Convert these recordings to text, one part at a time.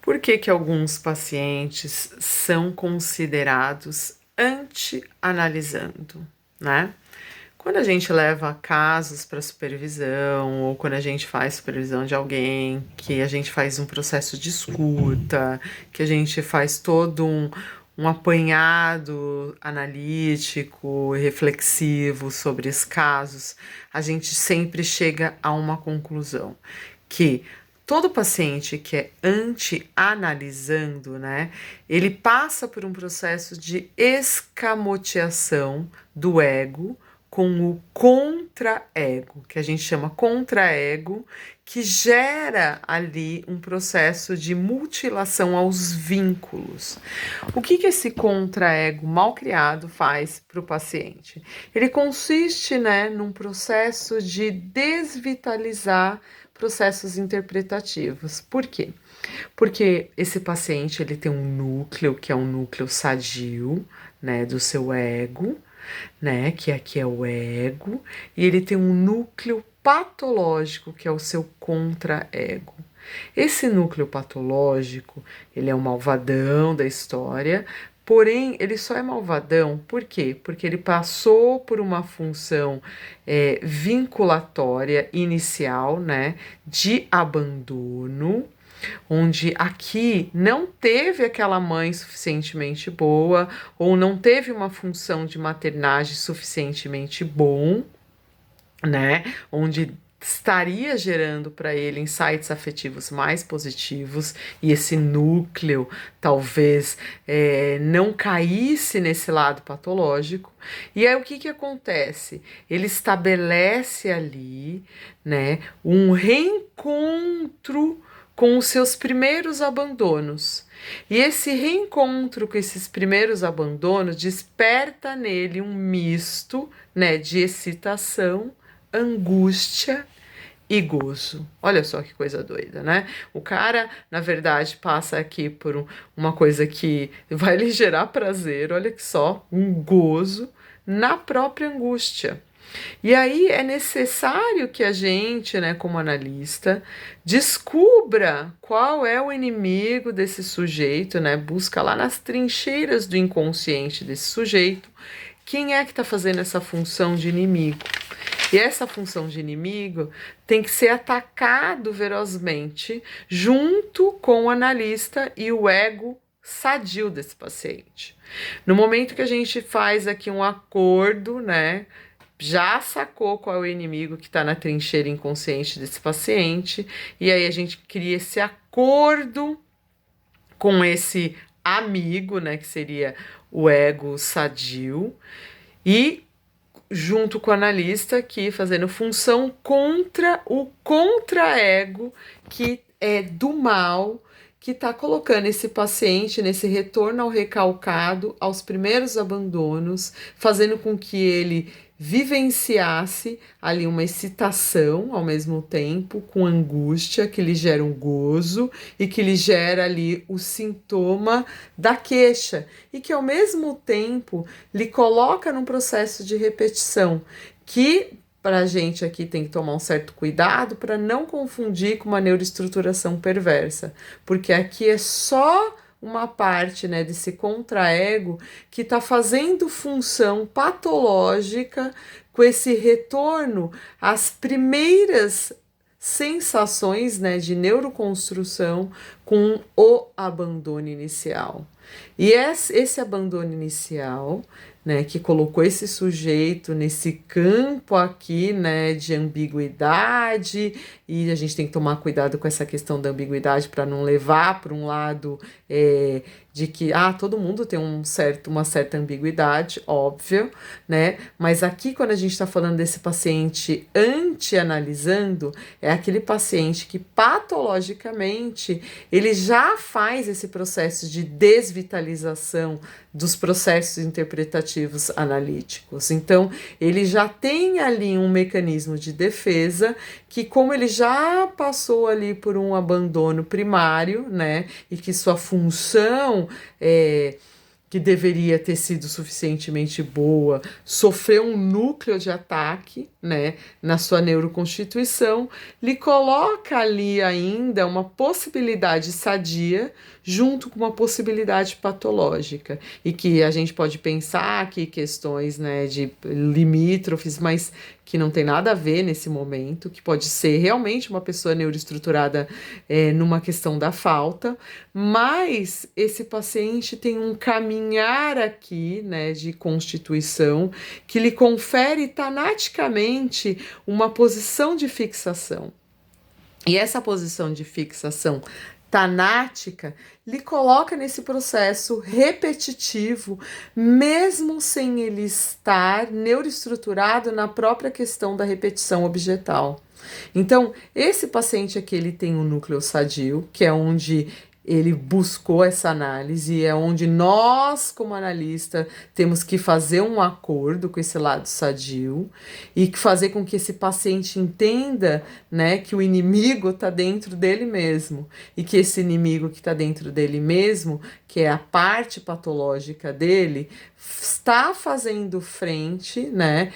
Por que que alguns pacientes são considerados anti-analisando, né? Quando a gente leva casos para supervisão, ou quando a gente faz supervisão de alguém, que a gente faz um processo de escuta, que a gente faz todo um apanhado analítico e reflexivo sobre os casos, a gente sempre chega a uma conclusão, que todo paciente que é anti-analisando, né, ele passa por um processo de escamoteação do ego com o contra-ego, que a gente chama contra-ego, que gera ali um processo de mutilação aos vínculos. O que que esse contra-ego mal criado faz para o paciente? Ele consiste, né, num processo de desvitalizar processos interpretativos. Por quê? Porque esse paciente ele tem um núcleo que é um núcleo sadio, né, do seu ego, né, que aqui é o ego, e ele tem um núcleo patológico que é o seu contra-ego. Esse núcleo patológico, ele é o malvadão da história, porém ele só é malvadão, por quê? Porque ele passou por uma função vinculatória inicial, né, de abandono, onde aqui não teve aquela mãe suficientemente boa ou não teve uma função de maternagem suficientemente bom, né? Onde estaria gerando para ele insights afetivos mais positivos e esse núcleo talvez não caísse nesse lado patológico. E aí o que que acontece? Ele estabelece ali, né, um reencontro com os seus primeiros abandonos. E esse reencontro com esses primeiros abandonos desperta nele um misto, né, de excitação, angústia e gozo. Olha só que coisa doida, né? O cara, na verdade, passa aqui por uma coisa que vai lhe gerar prazer, olha que só, um gozo na própria angústia. E aí é necessário que a gente, né, como analista, descubra qual é o inimigo desse sujeito, né? Busca lá nas trincheiras do inconsciente desse sujeito, quem é que está fazendo essa função de inimigo. E essa função de inimigo tem que ser atacado ferozmente junto com o analista e o ego sadio desse paciente. No momento que a gente faz aqui um acordo, né, já sacou qual é o inimigo que está na trincheira inconsciente desse paciente, e aí a gente cria esse acordo com esse amigo, né, que seria o ego sadio, e junto com o analista aqui fazendo função contra o contra-ego, que é do mal, que está colocando esse paciente nesse retorno ao recalcado, aos primeiros abandonos, fazendo com que ele vivenciasse ali uma excitação ao mesmo tempo, com angústia, que lhe gera um gozo e que lhe gera ali o sintoma da queixa, e que ao mesmo tempo lhe coloca num processo de repetição, que para a gente aqui tem que tomar um certo cuidado para não confundir com uma neuroestruturação perversa, porque aqui é só uma parte, né, desse contra-ego que está fazendo função patológica com esse retorno às primeiras sensações, né, de neuroconstrução com o abandono inicial. E esse abandono inicial, né, que colocou esse sujeito nesse campo aqui, né, de ambiguidade, e a gente tem que tomar cuidado com essa questão da ambiguidade para não levar para um lado de que todo mundo tem uma certa ambiguidade, óbvio, né? Mas aqui, quando a gente está falando desse paciente anti-analisando, é aquele paciente que patologicamente ele já faz esse processo de desvitalização dos processos interpretativos analíticos. Então, ele já tem ali um mecanismo de defesa que, como ele já passou ali por um abandono primário, né, e que sua função que deveria ter sido suficientemente boa, sofreu um núcleo de ataque, né, na sua neuroconstituição, lhe coloca ali ainda uma possibilidade sadia junto com uma possibilidade patológica, e que a gente pode pensar aqui questões, né, de limítrofes, mas que não tem nada a ver nesse momento, que pode ser realmente uma pessoa neuroestruturada numa questão da falta, mas esse paciente tem um caminhar aqui, né, de constituição que lhe confere tanaticamente uma posição de fixação. E essa posição de fixação tanática lhe coloca nesse processo repetitivo, mesmo sem ele estar neuroestruturado na própria questão da repetição objetal. Então, esse paciente aqui, ele tem um núcleo sadio, que é onde ele buscou essa análise, é onde nós, como analista, temos que fazer um acordo com esse lado sadio e fazer com que esse paciente entenda, né, que o inimigo está dentro dele mesmo, e que esse inimigo que está dentro dele mesmo, que é a parte patológica dele, está fazendo frente, né,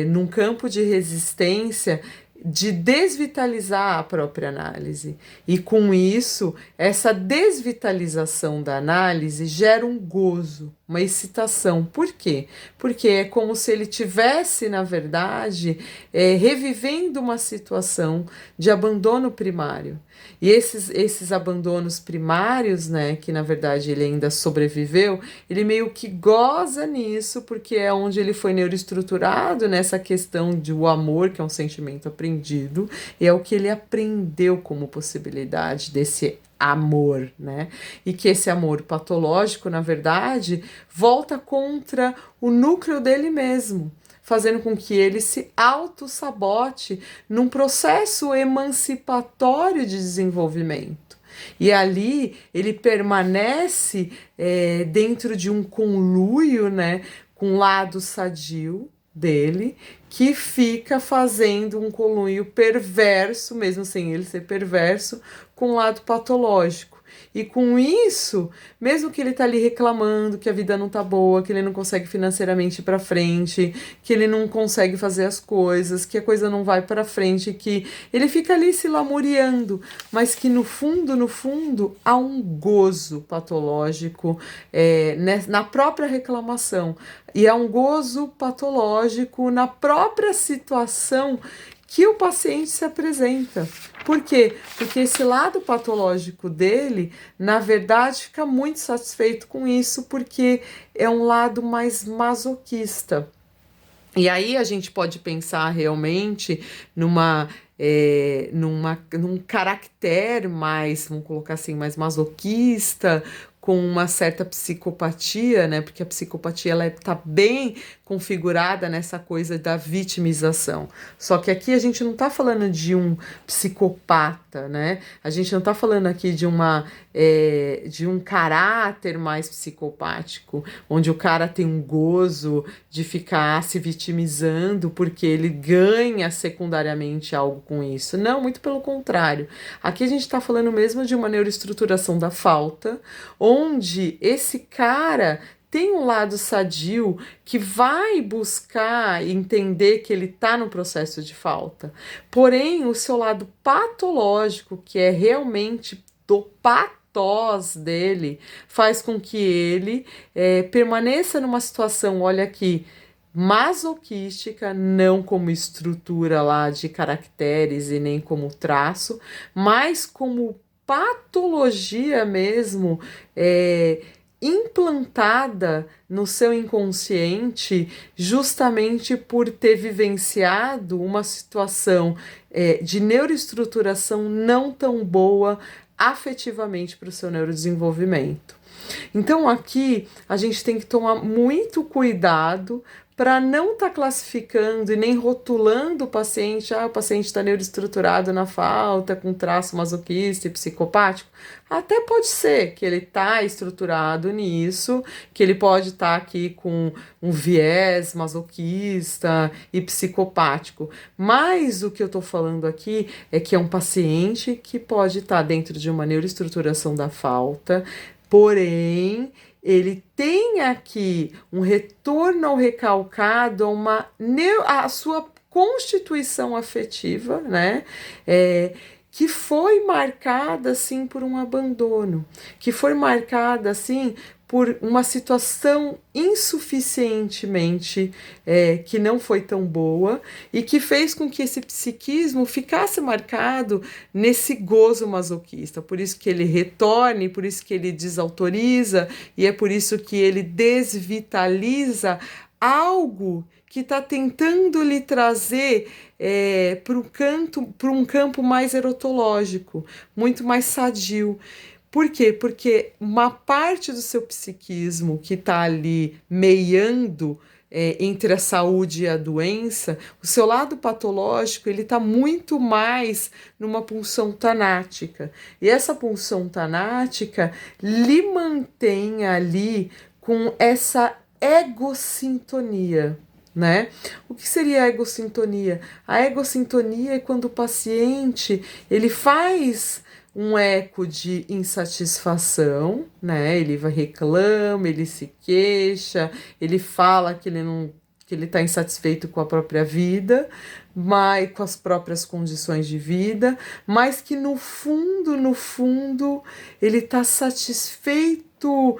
num campo de resistência, de desvitalizar a própria análise. E com isso, essa desvitalização da análise gera um gozo, uma excitação. Por quê? Porque é como se ele tivesse, na verdade, revivendo uma situação de abandono primário. E esses abandonos primários, né, que na verdade ele ainda sobreviveu, ele meio que goza nisso, porque é onde ele foi neuroestruturado nessa questão do amor, que é um sentimento aprendido, e é o que ele aprendeu como possibilidade desse amor, né? E que esse amor patológico, na verdade, volta contra o núcleo dele mesmo, fazendo com que ele se auto-sabote num processo emancipatório de desenvolvimento. E ali ele permanece dentro de um conluio, né, com o lado sadio dele, que fica fazendo um conluio perverso, mesmo sem ele ser perverso, com o lado patológico. E com isso, mesmo que ele tá ali reclamando que a vida não tá boa, que ele não consegue financeiramente ir para frente, que ele não consegue fazer as coisas, que a coisa não vai para frente, que ele fica ali se lamuriando, mas que no fundo, há um gozo patológico na própria reclamação. E há um gozo patológico na própria situação que o paciente se apresenta. Por quê? Porque esse lado patológico dele, na verdade, fica muito satisfeito com isso, porque é um lado mais masoquista. E aí a gente pode pensar realmente num caractere mais, vamos colocar assim, mais masoquista, com uma certa psicopatia, né? Porque a psicopatia ela tá bem configurada nessa coisa da vitimização. Só que aqui a gente não tá falando de um psicopata, né? A gente não tá falando aqui de um caráter mais psicopático, onde o cara tem um gozo de ficar se vitimizando porque ele ganha secundariamente algo com isso. Não, muito pelo contrário. Aqui a gente tá falando mesmo de uma neuroestruturação da falta, onde esse cara tem um lado sadio que vai buscar entender que ele está no processo de falta. Porém, o seu lado patológico, que é realmente do patós dele, faz com que ele permaneça numa situação, olha aqui, masoquística, não como estrutura lá de caracteres e nem como traço, mas como patologia mesmo, implantada no seu inconsciente, justamente por ter vivenciado uma situação de neuroestruturação não tão boa afetivamente para o seu neurodesenvolvimento. Então aqui a gente tem que tomar muito cuidado para não estar classificando e nem rotulando o paciente, o paciente está neuroestruturado na falta, com traço masoquista e psicopático. Até pode ser que ele está estruturado nisso, que ele pode estar aqui com um viés masoquista e psicopático. Mas o que eu estou falando aqui é que é um paciente que pode estar dentro de uma neuroestruturação da falta, porém, ele tem aqui um retorno ao recalcado, a sua constituição afetiva, né? Que foi marcada assim por um abandono, que foi marcada assim por uma situação insuficientemente que não foi tão boa e que fez com que esse psiquismo ficasse marcado nesse gozo masoquista. Por isso que ele retorne, por isso que ele desautoriza e é por isso que ele desvitaliza algo que está tentando lhe trazer para um campo mais erotológico, muito mais sadio. Por quê? Porque uma parte do seu psiquismo que está ali meiando entre a saúde e a doença, o seu lado patológico ele está muito mais numa pulsão tanática. E essa pulsão tanática lhe mantém ali com essa egosintonia. Né? O que seria a egosintonia? A egosintonia é quando o paciente ele faz um eco de insatisfação, né? Ele reclama, ele se queixa, ele fala que ele não que ele está insatisfeito com a própria vida, mas com as próprias condições de vida, mas que no fundo, ele está satisfeito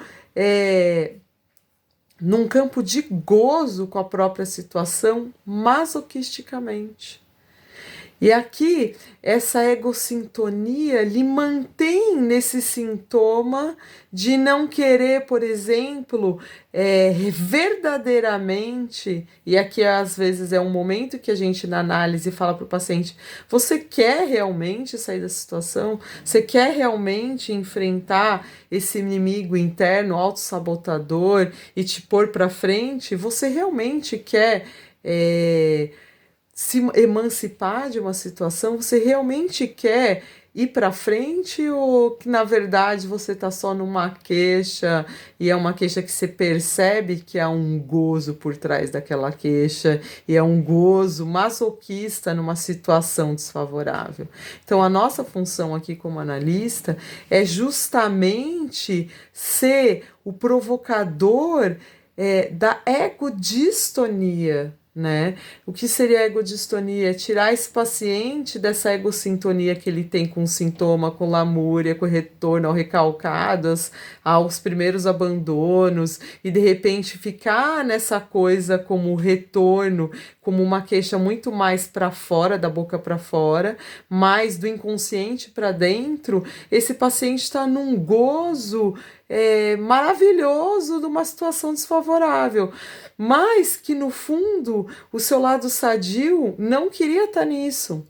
num campo de gozo com a própria situação, masoquisticamente. E aqui, essa egosintonia lhe mantém nesse sintoma de não querer, por exemplo, verdadeiramente, e aqui às vezes é um momento que a gente na análise fala para o paciente, você quer realmente sair da situação? Você quer realmente enfrentar esse inimigo interno, autossabotador, e te pôr para frente? Você realmente quer se emancipar de uma situação? Você realmente quer ir para frente ou que na verdade você está só numa queixa e é uma queixa que você percebe que há um gozo por trás daquela queixa e é um gozo masoquista numa situação desfavorável? Então a nossa função aqui como analista é justamente ser o provocador da egodistonia. Né? O que seria a egodistonia? É tirar esse paciente dessa egosintonia que ele tem com o sintoma, com lamúria, com retorno ao recalcados, aos primeiros abandonos, e de repente ficar nessa coisa como retorno, como uma queixa muito mais para fora, da boca para fora, mais do inconsciente para dentro. Esse paciente está num gozo maravilhoso de uma situação desfavorável, mas que no fundo o seu lado sadio não queria estar nisso.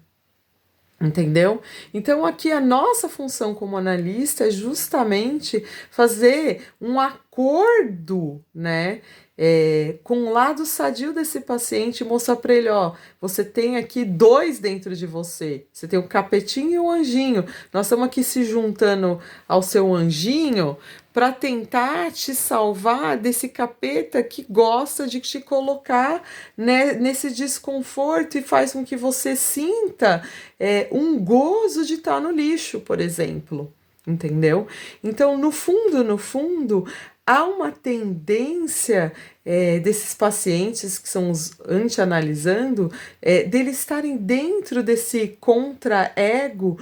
Entendeu? Então aqui a nossa função como analista é justamente fazer um acordo, né, com o lado sadio desse paciente, mostrar para ele, ó, você tem aqui dois dentro de você, você tem o capetinho e o anjinho, nós estamos aqui se juntando ao seu anjinho para tentar te salvar desse capeta que gosta de te colocar, né, nesse desconforto e faz com que você sinta um gozo de estar no lixo, por exemplo, entendeu? Então, no fundo, há uma tendência desses pacientes que são os anti-analisando, deles estarem dentro desse contra-ego,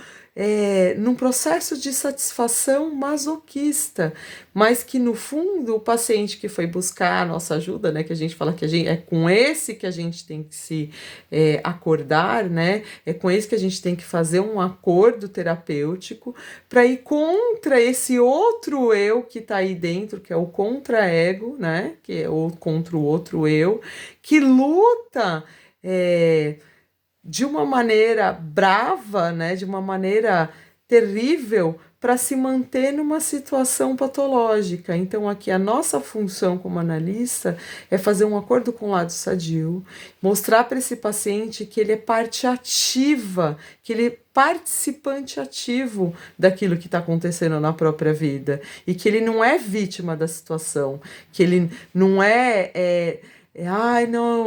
num processo de satisfação masoquista, mas que no fundo o paciente que foi buscar a nossa ajuda, né, que a gente fala que é com esse que a gente tem que se acordar, né, é com esse que a gente tem que fazer um acordo terapêutico para ir contra esse outro eu que está aí dentro, que é o contra-ego, né, que é o contra o outro eu, que luta de uma maneira brava, né, de uma maneira terrível, para se manter numa situação patológica. Então, aqui a nossa função como analista é fazer um acordo com o lado sadio, mostrar para esse paciente que ele é parte ativa, que ele é participante ativo daquilo que está acontecendo na própria vida, e que ele não é vítima da situação, que ele não Ai, não,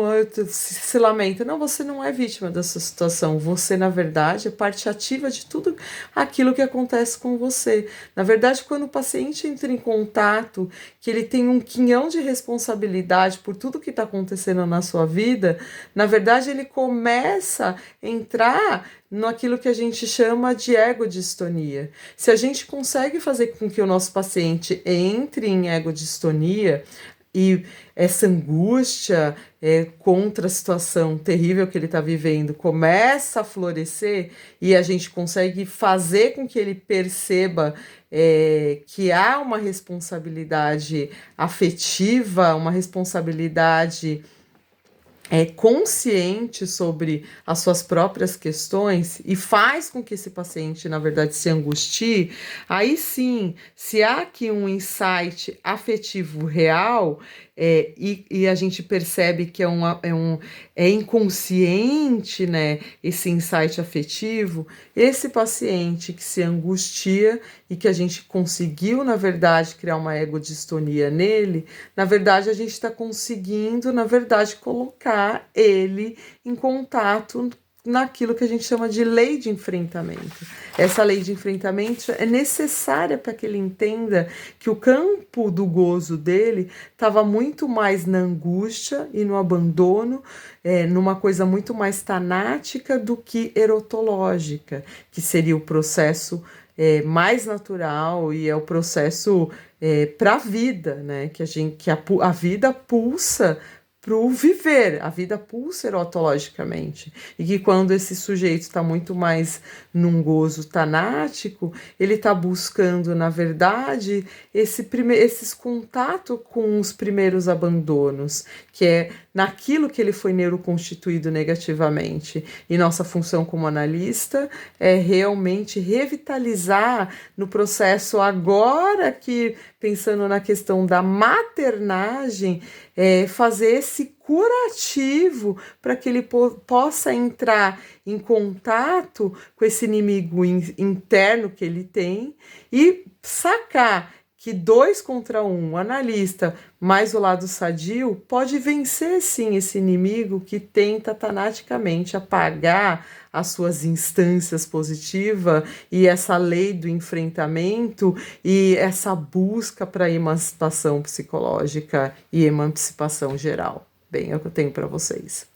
se lamenta. Não, você não é vítima dessa situação. Você, na verdade, é parte ativa de tudo aquilo que acontece com você. Na verdade, quando o paciente entra em contato, que ele tem um quinhão de responsabilidade por tudo que está acontecendo na sua vida, na verdade, ele começa a entrar naquilo que a gente chama de egodistonia. Se a gente consegue fazer com que o nosso paciente entre em egodistonia, e essa angústia contra a situação terrível que ele está vivendo começa a florescer e a gente consegue fazer com que ele perceba que há uma responsabilidade afetiva, uma responsabilidade consciente sobre as suas próprias questões e faz com que esse paciente, na verdade, se angustie, aí sim, se há aqui um insight afetivo real, e a gente percebe que é inconsciente, né, esse insight afetivo, esse paciente que se angustia e que a gente conseguiu, na verdade, criar uma egodistonia nele, na verdade, a gente está conseguindo, na verdade, colocar ele em contato naquilo que a gente chama de lei de enfrentamento. Essa lei de enfrentamento é necessária para que ele entenda que o campo do gozo dele estava muito mais na angústia e no abandono, numa coisa muito mais tanática do que erotológica, que seria o processo mais natural e é o processo para a vida, né? Que a vida pulsa para o viver, a vida pulsa erotologicamente. E que quando esse sujeito está muito mais num gozo tanático, ele está buscando, na verdade, esses contatos com os primeiros abandonos, que é naquilo que ele foi neuroconstituído negativamente. E nossa função como analista é realmente revitalizar no processo agora que, pensando na questão da maternagem, fazer esse curativo para que ele possa entrar em contato com esse inimigo interno que ele tem e sacar que 2 contra 1, analista mais o lado sadio, pode vencer sim esse inimigo que tenta tanaticamente apagar as suas instâncias positivas e essa lei do enfrentamento e essa busca para emancipação psicológica e emancipação geral. Bem, é o que eu tenho para vocês.